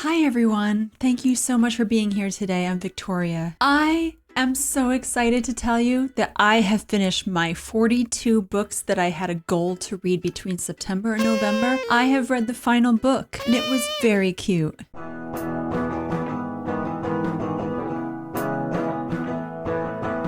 Hi, everyone. Thank you so much for being here today. I'm Victoria. I am so excited to tell you that I have finished my 42 books that I had a goal to read between September and November. I have read the final book, and it was very cute.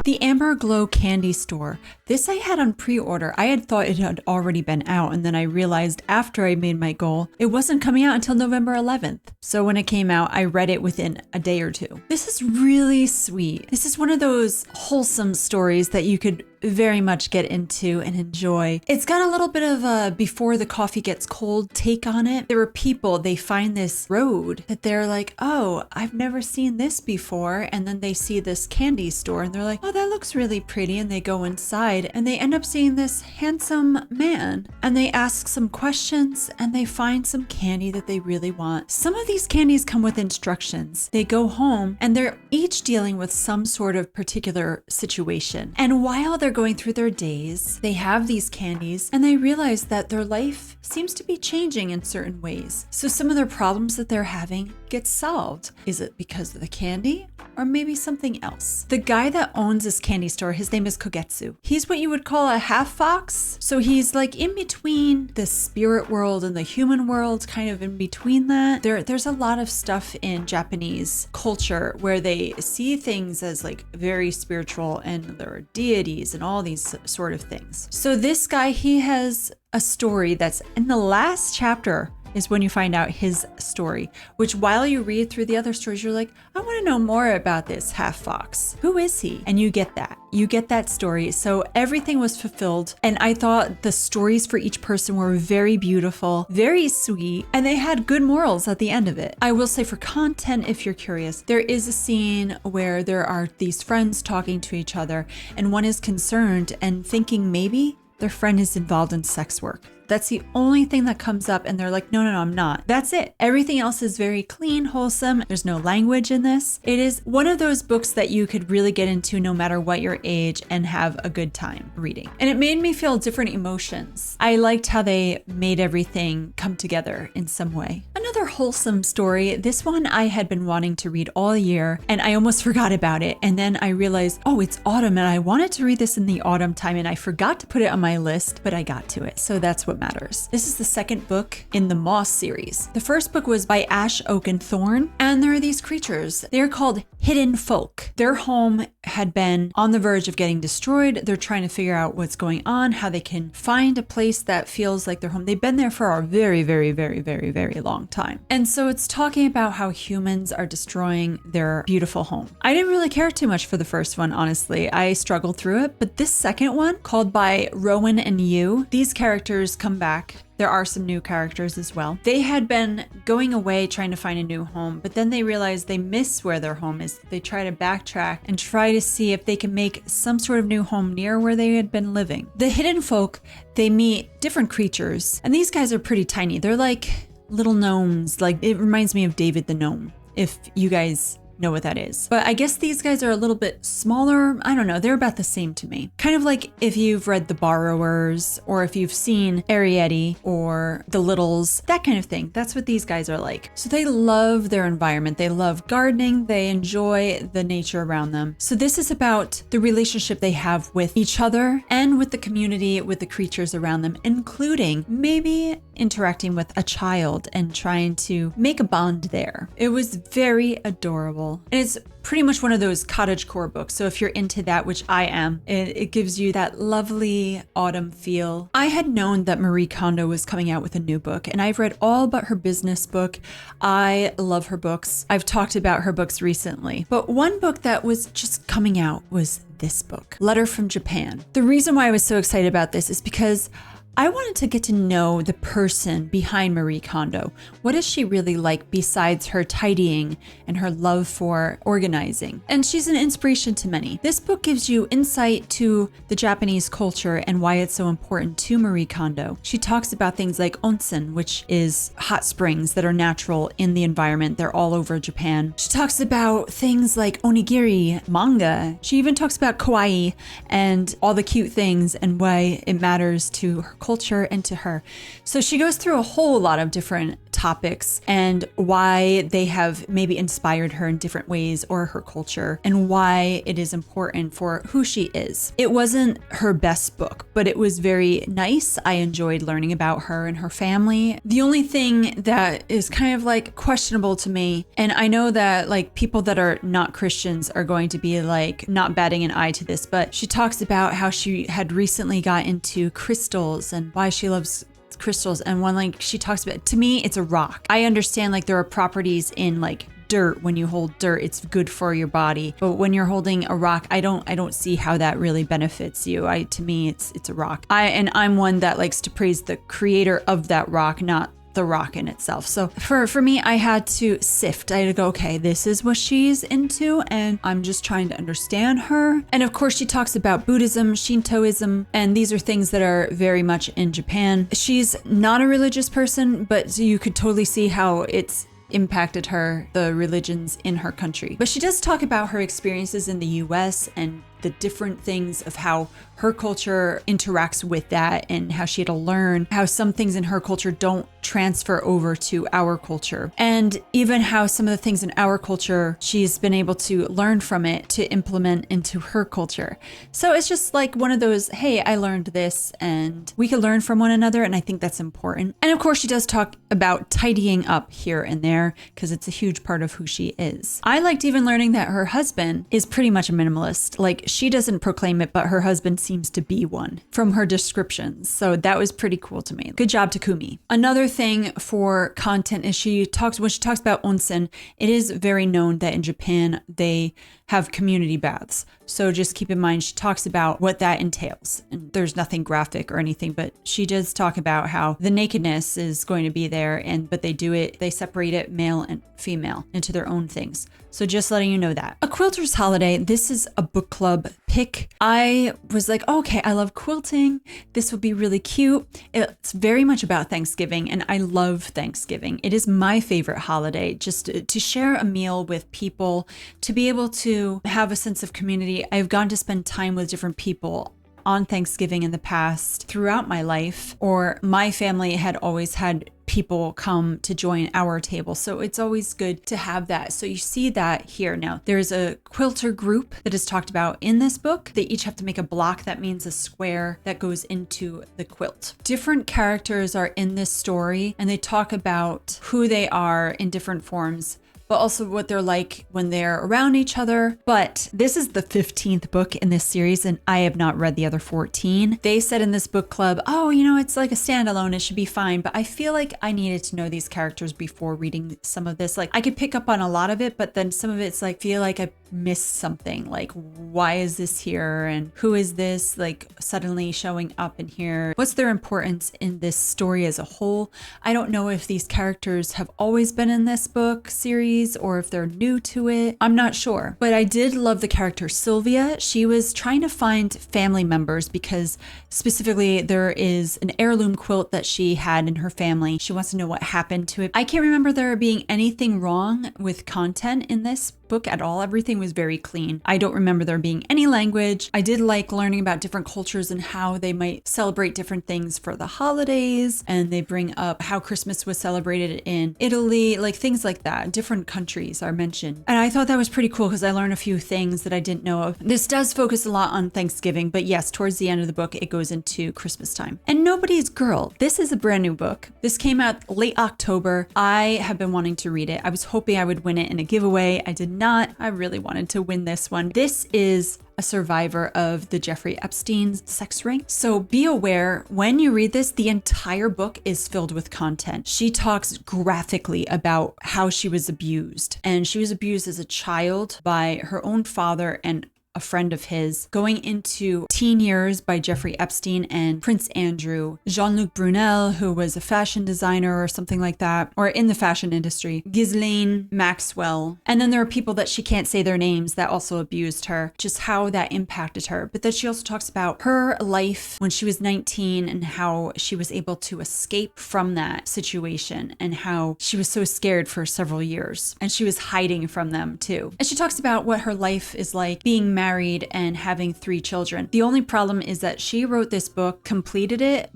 The Amber Glow Candy Store. This I had on pre-order. I had thought it had already been out, and then I realized after I made my goal, it wasn't coming out until November 11th. So when it came out, I read it within a day or two. This is really sweet. This is one of those wholesome stories that you could very much get into and enjoy. It's got a little bit of a before the coffee gets cold take on it. There were people, they find this road that they're like, oh, I've never seen this before. And then they see this candy store and they're like, oh, that looks really pretty. And they go inside and they end up seeing this handsome man and they ask some questions and they find some candy that they really want. Some of these candies come with instructions. They go home and they're each dealing with some sort of particular situation. And while they're going through their days, they have these candies and they realize that their life seems to be changing in certain ways. So some of their problems that they're having get solved. Is it because of the candy or maybe something else? The guy that owns this candy store, his name is Kogetsu. He's what you would call a half fox. So he's like in between the spirit world and the human world, kind of in between that. There's a lot of stuff in Japanese culture where they see things as like very spiritual and there are deities and all these sort of things. So this guy, he has a story that's in the last chapter is when you find out his story, which while you read through the other stories, you're like, I want to know more about this half fox. Who is he? And you get that. You get that story. So everything was fulfilled. And I thought the stories for each person were very beautiful, very sweet, and they had good morals at the end of it. I will say for content, if you're curious, there is a scene where there are these friends talking to each other and one is concerned and thinking maybe their friend is involved in sex work. That's the only thing that comes up and they're like, no, I'm not. That's it. Everything else is very clean, wholesome. There's no language in this. It is one of those books that you could really get into no matter what your age and have a good time reading. And it made me feel different emotions. I liked how they made everything come together in some way. Another wholesome story. This one I had been wanting to read all year and I almost forgot about it. And then I realized, oh, it's autumn and I wanted to read this in the autumn time and I forgot to put it on my list, but I got to it. So that's what matters. This is the second book in the Moss series. The first book was by Ash, Oak, and Thorn, and there are these creatures. They're called hidden folk. Their home had been on the verge of getting destroyed. They're trying to figure out what's going on, how they can find a place that feels like their home. They've been there for a very, very, very, very, very long time. And so it's talking about how humans are destroying their beautiful home. I didn't really care too much for the first one, honestly. I struggled through it, but this second one, called by Rowan and Yu, these characters come back. There are some new characters as well. They had been going away trying to find a new home, but then they realize they miss where their home is. They try to backtrack and try to see if they can make some sort of new home near where they had been living. The hidden folk, they meet different creatures, and these guys are pretty tiny. They're like little gnomes. Like, it reminds me of David the Gnome, if you guys know what that is. But I guess these guys are a little bit smaller. I don't know. They're about the same to me. Kind of like if you've read The Borrowers or if you've seen Arrietty or The Littles, that kind of thing. That's what these guys are like. So they love their environment. They love gardening. They enjoy the nature around them. So this is about the relationship they have with each other and with the community, with the creatures around them, including maybe interacting with a child and trying to make a bond there. It was very adorable. And it's pretty much one of those cottagecore books. So if you're into that, which I am, it gives you that lovely autumn feel. I had known that Marie Kondo was coming out with a new book, and I've read all but her business book. I love her books. I've talked about her books recently, but one book that was just coming out was this book, Letter from Japan. The reason why I was so excited about this is because I wanted to get to know the person behind Marie Kondo. What is she really like besides her tidying and her love for organizing? And she's an inspiration to many. This book gives you insight to the Japanese culture and why it's so important to Marie Kondo. She talks about things like onsen, which is hot springs that are natural in the environment. They're all over Japan. She talks about things like onigiri, manga. She even talks about kawaii and all the cute things and why it matters to her culture and to her. So she goes through a whole lot of different topics and why they have maybe inspired her in different ways, or her culture, and why it is important for who she is. It wasn't her best book, but it was very nice. I enjoyed learning about her and her family. The only thing that is kind of like questionable to me, and I know that like people that are not Christians are going to be like not batting an eye to this, but she talks about how she had recently got into crystals and why she loves crystals. And when like she talks about, to me, it's a rock. I understand like there are properties in like dirt. When you hold dirt, it's good for your body. But when you're holding a rock, I don't see how that really benefits you. To me, it's a rock. I'm one that likes to praise the creator of that rock, not the rock in itself. So for me, I had to sift. I had to go, okay, this is what she's into, and I'm just trying to understand her. And of course, she talks about Buddhism, Shintoism, and these are things that are very much in Japan. She's not a religious person, but you could totally see how it's impacted her, the religions in her country. But she does talk about her experiences in the US and the different things of how her culture interacts with that, and how she had to learn how some things in her culture don't transfer over to our culture, and even how some of the things in our culture she's been able to learn from it to implement into her culture. So it's just like one of those, hey, I learned this and we can learn from one another, and I think that's important. And of course, she does talk about tidying up here and there because it's a huge part of who she is. I liked even learning that her husband is pretty much a minimalist. Like, she doesn't proclaim it, but her husband seems to be one from her descriptions. So that was pretty cool to me. Good job, Takumi. Another thing for content is when she talks about onsen, it is very known that in Japan, they have community baths. So just keep in mind, she talks about what that entails. And there's nothing graphic or anything, but she does talk about how the nakedness is going to be there, but they separate it male and female into their own things. So just letting you know that. A Quilter's Holiday, this is a book club pick. I was like, okay, I love quilting. This will be really cute. It's very much about Thanksgiving, and I love Thanksgiving. It is my favorite holiday, just to share a meal with people, to be able to have a sense of community. I've gone to spend time with different people on Thanksgiving in the past throughout my life, or my family had always had people come to join our table. So it's always good to have that. So you see that here. Now, there's a quilter group that is talked about in this book. They each have to make a block. That means a square that goes into the quilt. Different characters are in this story, and they talk about who they are in different forms, but also what they're like when they're around each other. But this is the 15th book in this series, and I have not read the other 14. They said in this book club, oh, it's like a standalone, it should be fine. But I feel like I needed to know these characters before reading some of this. Like, I could pick up on a lot of it, but then some of it's like, feel like I missed something. Like, why is this here? And who is this like suddenly showing up in here? What's their importance in this story as a whole? I don't know if these characters have always been in this book series or if they're new to it. I'm not sure. But I did love the character Sylvia. She was trying to find family members because specifically there is an heirloom quilt that she had in her family. She wants to know what happened to it. I can't remember there being anything wrong with content in this book at all. Everything was very clean. I don't remember there being any language. I did like learning about different cultures and how they might celebrate different things for the holidays. And they bring up how Christmas was celebrated in Italy, like things like that. Different countries are mentioned. And I thought that was pretty cool because I learned a few things that I didn't know of. This does focus a lot on Thanksgiving, but yes, towards the end of the book, it goes into Christmas time. And Nobody's Girl. This is a brand new book. This came out late October. I have been wanting to read it. I was hoping I would win it in a giveaway. I did not. I really wanted to win this one. This is a survivor of the Jeffrey Epstein sex ring. So be aware when you read this, the entire book is filled with content. She talks graphically about how she was abused, and she was abused as a child by her own father and a friend of his, going into teen years by Jeffrey Epstein and Prince Andrew, Jean-Luc Brunel, who was a fashion designer or something like that, or in the fashion industry, Ghislaine Maxwell. And then there are people that she can't say their names that also abused her, just how that impacted her. But then she also talks about her life when she was 19 and how she was able to escape from that situation and how she was so scared for several years. And she was hiding from them too. And she talks about what her life is like being married and having 3 children. The only problem is that she wrote this book, completed it,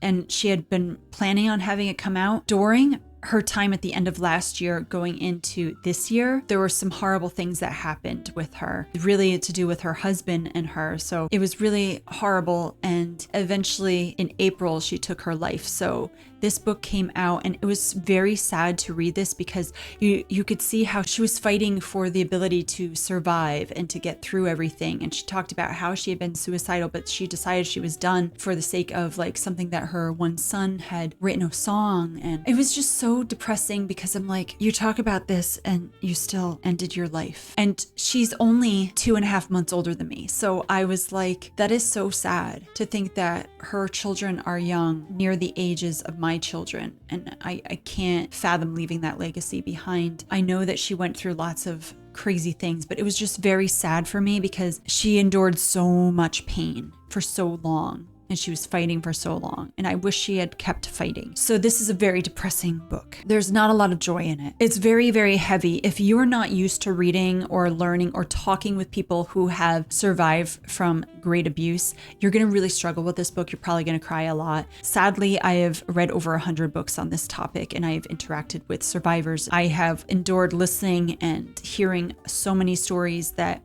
and she had been planning on having it come out during her time at the end of last year going into this year, there were some horrible things that happened with her, really to do with her husband and her. So it was really horrible. And eventually in April, she took her life. So this book came out, and it was very sad to read this because you could see how she was fighting for the ability to survive and to get through everything. And she talked about how she had been suicidal, but she decided she was done for the sake of like something that her one son had written a song. And it was just so depressing because I'm like, you talk about this and you still ended your life. And she's only 2.5 months older than me. So I was like, that is so sad to think that her children are young, near the ages of my children. And I can't fathom leaving that legacy behind. I know that she went through lots of crazy things, but it was just very sad for me because she endured so much pain for so long. And she was fighting for so long. And I wish she had kept fighting. So this is a very depressing book. There's not a lot of joy in it. It's very, very heavy. If you're not used to reading or learning or talking with people who have survived from great abuse, you're going to really struggle with this book. You're probably going to cry a lot. Sadly, I have read over 100 books on this topic, and I have interacted with survivors. I have endured listening and hearing so many stories that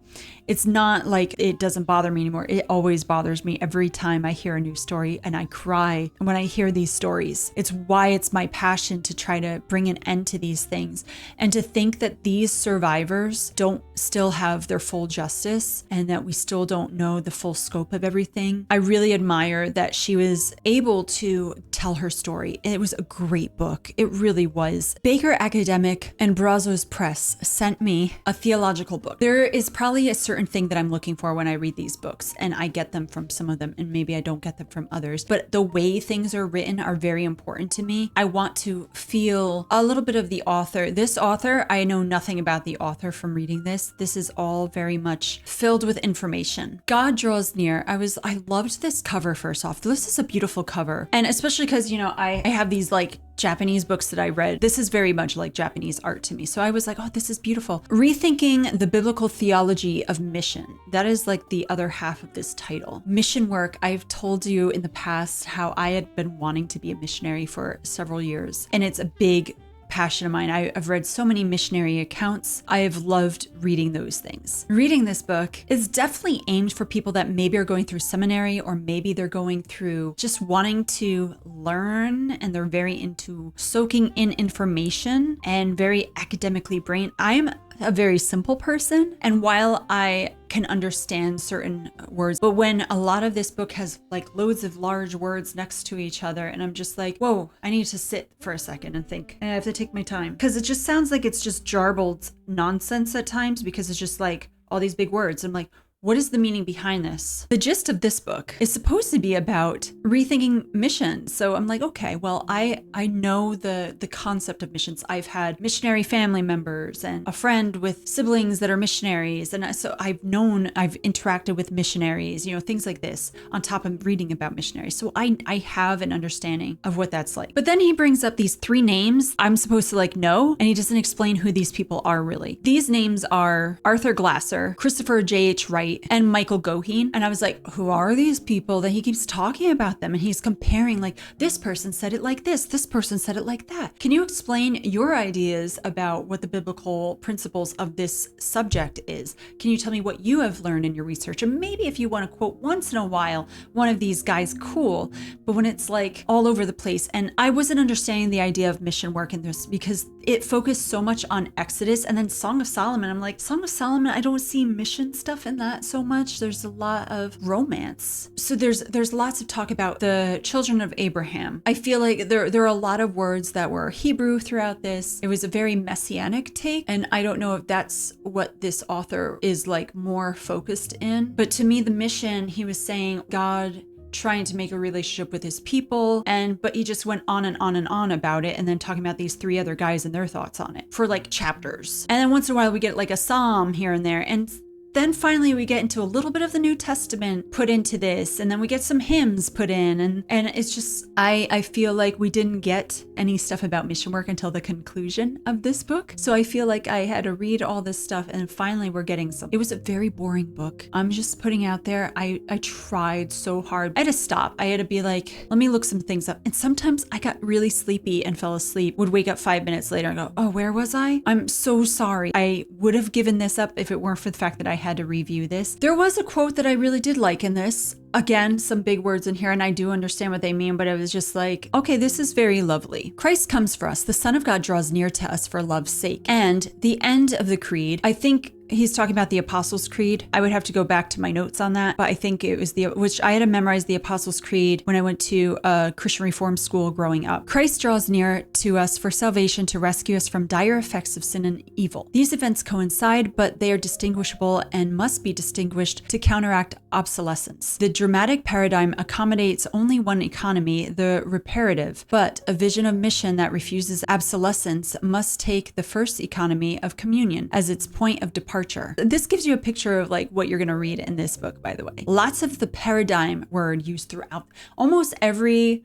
it's not like it doesn't bother me anymore. It always bothers me every time I hear a new story, and I cry when I hear these stories. It's why it's my passion to try to bring an end to these things, and to think that these survivors don't still have their full justice and that we still don't know the full scope of everything. I really admire that she was able to tell her story. It was a great book. It really was. Baker Academic and Brazos Press sent me a theological book. There is probably a certain thing that I'm looking for when I read these books, and I get them from some of them, and maybe I don't get them from others, but the way things are written are very important to me. I want to feel a little bit of the author. This author, I know nothing about the author from reading this. This is all very much filled with information. God Draws Near. I loved this cover first off. This is a beautiful cover. And especially because, I have these like Japanese books that I read. This is very much like Japanese art to me. So I was like, oh, this is beautiful. Rethinking the Biblical Theology of Mission. That is like the other half of this title. Mission work. I've told you in the past how I had been wanting to be a missionary for several years. And it's a big passion of mine. I've read so many missionary accounts. I have loved reading those things. Reading this book is definitely aimed for people that maybe are going through seminary, or maybe they're going through just wanting to learn and they're very into soaking in information and very academically brained. I'm a very simple person, and while I can understand certain words, but when a lot of this book has like loads of large words next to each other, and I'm just like, whoa, I need to sit for a second and think, and I have to take my time, because it just sounds like it's just jarbled nonsense at times, because it's just like all these big words. I'm like, what is the meaning behind this? The gist of this book is supposed to be about rethinking missions. So I'm like, okay, well, I know the concept of missions. I've had missionary family members and a friend with siblings that are missionaries. And so I've interacted with missionaries, things like this, on top of reading about missionaries. So I have an understanding of what that's like. But then he brings up these 3 names I'm supposed to know, and he doesn't explain who these people are really. These names are Arthur Glasser, Christopher J.H. Wright, and Michael Goheen. And I was like, who are these people that he keeps talking about them? And he's comparing, like, this person said it like this person said it like that. Can you explain your ideas about what the biblical principles of this subject is? Can you tell me what you have learned in your research? And maybe if you want to quote once in a while one of these guys, cool. But when it's like all over the place, and I wasn't understanding the idea of mission work in this because it focused so much on Exodus and then Song of Solomon. I'm like, Song of Solomon, I don't see mission stuff in that so much. There's a lot of romance. So there's lots of talk about the children of Abraham. I feel like there are a lot of words that were Hebrew throughout this. It was a very messianic take, and I don't know if that's what this author is like more focused in. But to me, the mission, he was saying God trying to make a relationship with his people, but he just went on and on and on about it, and then talking about these 3 other guys and their thoughts on it for like chapters. And then once in a while we get like a psalm here and there, and Then finally we get into a little bit of the New Testament put into this, and then we get some hymns put in, and it's just, I feel like we didn't get any stuff about mission work until the conclusion of this book. So I feel like I had to read all this stuff, and finally we're getting some. It was a very boring book. I'm just putting out there, I tried so hard. I had to stop. I had to be like, let me look some things up. And sometimes I got really sleepy and fell asleep, would wake up 5 minutes later and go, oh, where was I? I'm so sorry. I would have given this up if it weren't for the fact that I had to review this. There was a quote that I really did like in this. Again, some big words in here, and I do understand what they mean, but it was just like, okay, this is very lovely. Christ comes for us. The Son of God draws near to us for love's sake. And the end of the creed, I think he's talking about the Apostles' Creed. I would have to go back to my notes on that, but I think it was which I had to memorize the Apostles' Creed when I went to a Christian Reform school growing up. Christ draws near to us for salvation to rescue us from dire effects of sin and evil. These events coincide, but they are distinguishable and must be distinguished to counteract obsolescence. The dramatic paradigm accommodates only one economy, the reparative, but a vision of mission that refuses obsolescence must take the first economy of communion as its point of departure. This gives you a picture of like what you're going to read in this book, by the way. Lots of the paradigm word used throughout. Almost every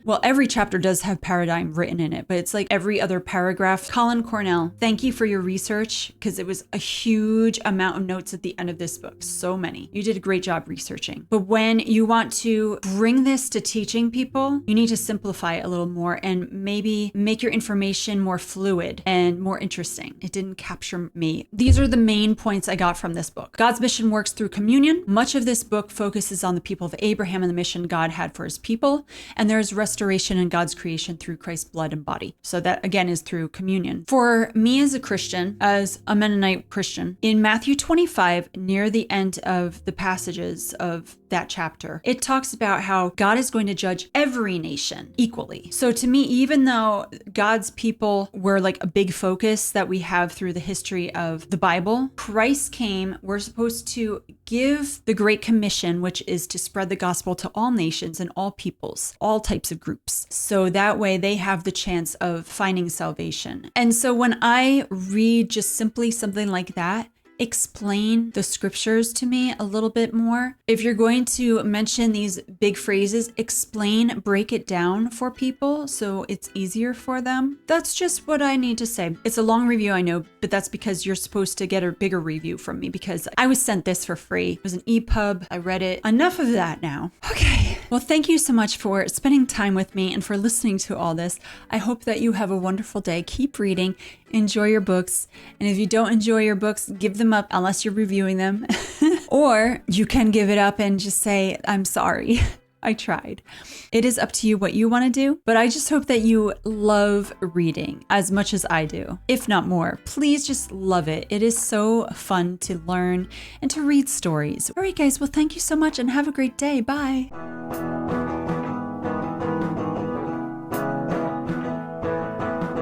chapter does have paradigm written in it, but it's like every other paragraph. Colin Cornell, thank you for your research, because it was a huge amount of notes at the end of this book. So many. You did a great job researching. But when you want to bring this to teaching people, you need to simplify it a little more and maybe make your information more fluid and more interesting. It didn't capture me. These are the main points I got from this book. God's mission works through communion. Much of this book focuses on the people of Abraham and the mission God had for his people. And there's restoration in God's creation through Christ's blood and body. So that again is through communion. For me as a Christian, as a Mennonite Christian, in Matthew 25, near the end of the passages of that chapter, it talks about how God is going to judge every nation equally. So to me, even though God's people were like a big focus that we have through the history of the Bible, Christ came, we're supposed to give the Great Commission, which is to spread the gospel to all nations and all peoples, all types of groups. So that way they have the chance of finding salvation. And so when I read just simply something like that, explain the scriptures to me a little bit more. If you're going to mention these big phrases, break it down for people so it's easier for them. That's just what I need to say. It's a long review, I know, but that's because you're supposed to get a bigger review from me because I was sent this for free. It was an EPUB. I read it. Enough of that now. Okay. Well, thank you so much for spending time with me and for listening to all this. I hope that you have a wonderful day. Keep reading. Enjoy your books. And if you don't enjoy your books, give them up unless you're reviewing them. Or you can give it up and just say, I'm sorry. I tried. It is up to you what you want to do, but I just hope that you love reading as much as I do, if not more. Please just love it. It is so fun to learn and to read stories. All right, guys. Well, thank you so much and have a great day. Bye.